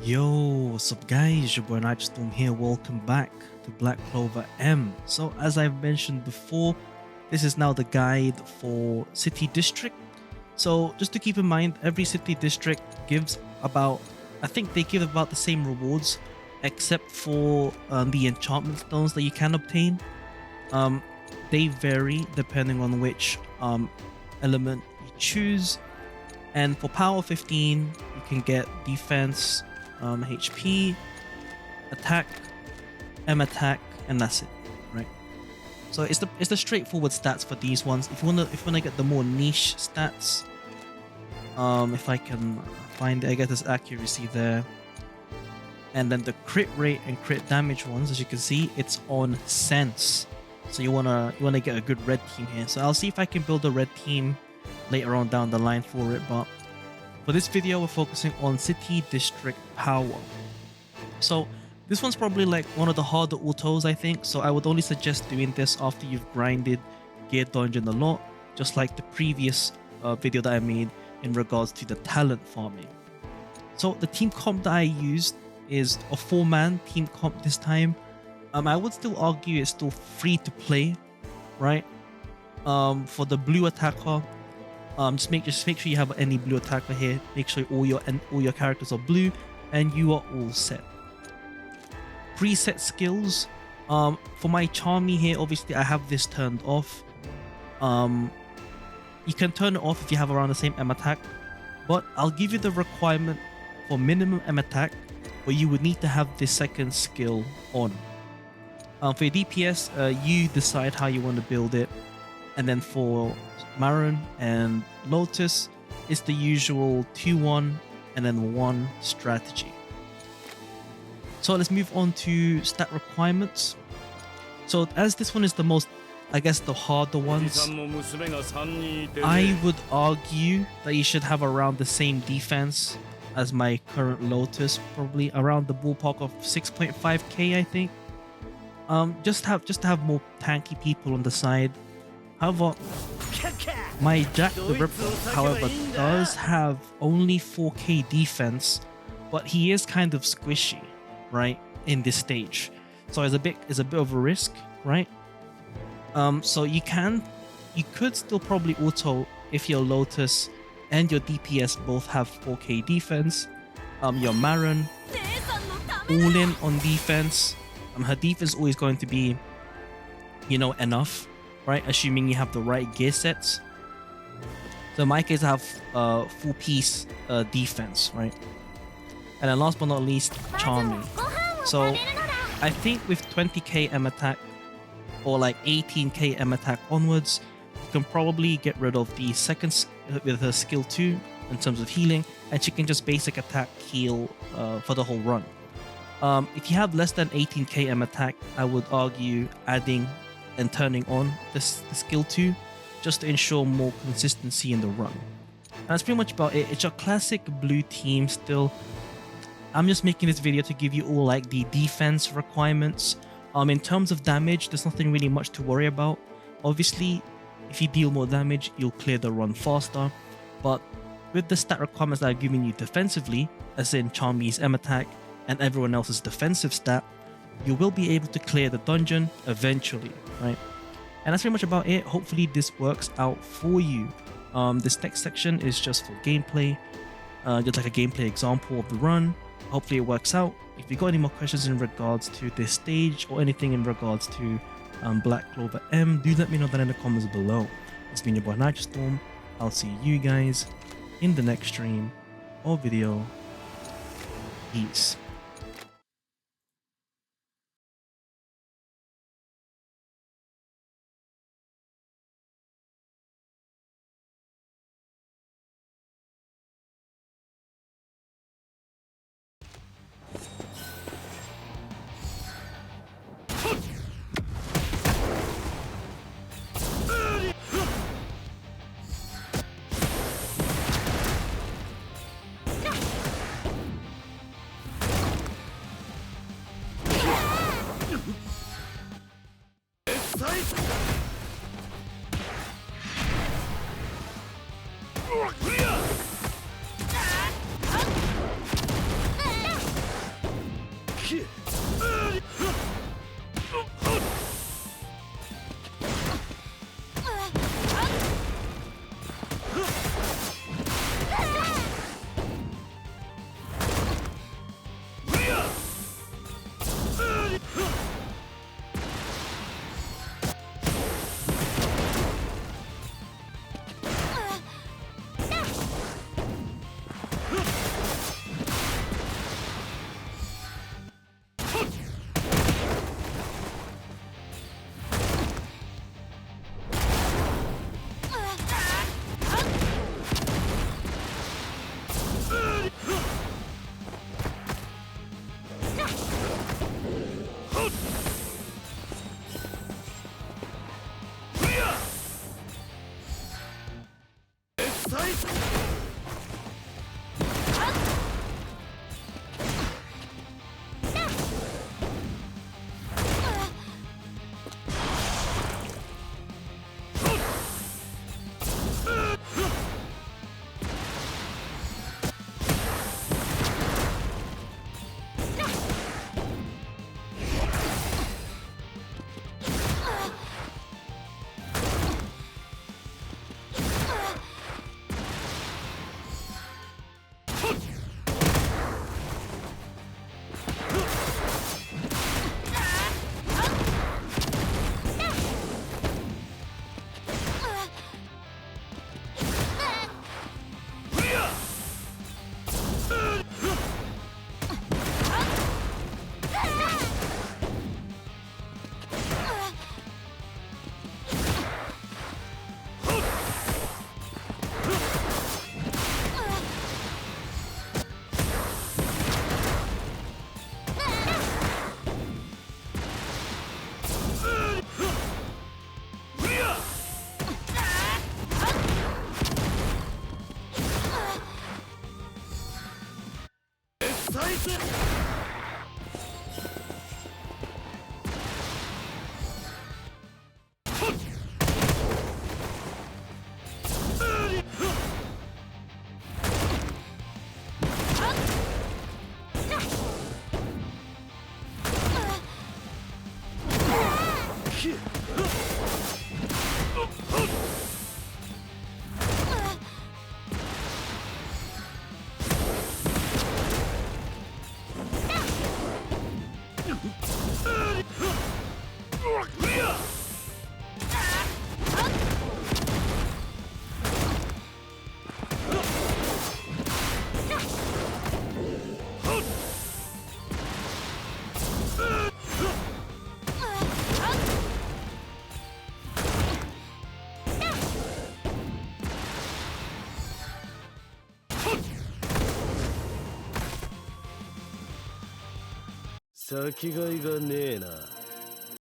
Yo, what's up guys, your boy Nitrostorm here, welcome back to Black Clover M. So as I've mentioned before, this is now the guide for City District. So just to keep in mind, every City District gives about, I think they give about the same rewards, except for the enchantment stones that you can obtain. They vary depending on which element you choose. And for power 15, you can get defense, HP, attack, M attack, and that's it, right? So it's the straightforward stats for these ones. If you wanna get the more niche stats, if I can find it, I get this accuracy there, and then the crit rate and crit damage ones, as you can see, it's on sense. So you wanna get a good red team here. So I'll see if I can build a red team later on down the line for it, but for this video, we're focusing on City District Power. So this one's probably like one of the harder autos, I think. So I would only suggest doing this after you've grinded Gear Dungeon a lot, just like the previous video that I made in regards to the talent farming. So the team comp that I used is a 4-man team comp this time. I would still argue it's still free to play, right? For the blue attacker, just make sure you have any blue attacker here. Make sure all your characters are blue, and you are all set. Preset skills. For my Charmy here, obviously I have this turned off. You can turn it off if you have around the same M attack, but I'll give you the requirement for minimum M attack, but you would need to have this second skill on. For your DPS, you decide how you want to build it, and then for Marin and Lotus, it's the usual 2-1 and then 1 strategy. So let's move on to stat requirements. So as this one is the most, I guess, the harder ones, I would argue that you should have around the same defense as my current Lotus, probably around the ballpark of 6.5k, I think. Just to have more tanky people on the side. However, my Jack the Ripper, however, does have only 4k defense, but he is kind of squishy, right, in this stage. So it's a bit of a risk, right? So you could still probably auto if your Lotus and your DPS both have 4k defense. Your Marin all in on defense. Her defense is always going to be, enough, right? Assuming you have the right gear sets. So in my case, I have full piece defense, right? And then last but not least, Charming. So I think with 20k M attack or like 18k M attack onwards, you can probably get rid of the second with her skill 2 in terms of healing, and she can just basic attack heal for the whole run. If you have less than 18k M attack, I would argue adding and turning on the skill 2 just to ensure more consistency in the run. And that's pretty much about it. It's your classic blue team still. I'm just making this video to give you all like the defense requirements. In terms of damage, there's nothing really much to worry about. Obviously, if you deal more damage, you'll clear the run faster. But with the stat requirements that I've given you defensively, as in Charmy's M attack and everyone else's defensive stat, you will be able to clear the dungeon eventually, right? And that's pretty much about it. Hopefully this works out for you. This next section is just for gameplay, just like a gameplay example of the run. Hopefully it works out. If you got any more questions in regards to this stage or anything in regards to Black Clover M, do let me know that in the comments below. It's been your boy Nitrostorm. I'll see you guys in the next stream or video. Peace. 先がいがねえな。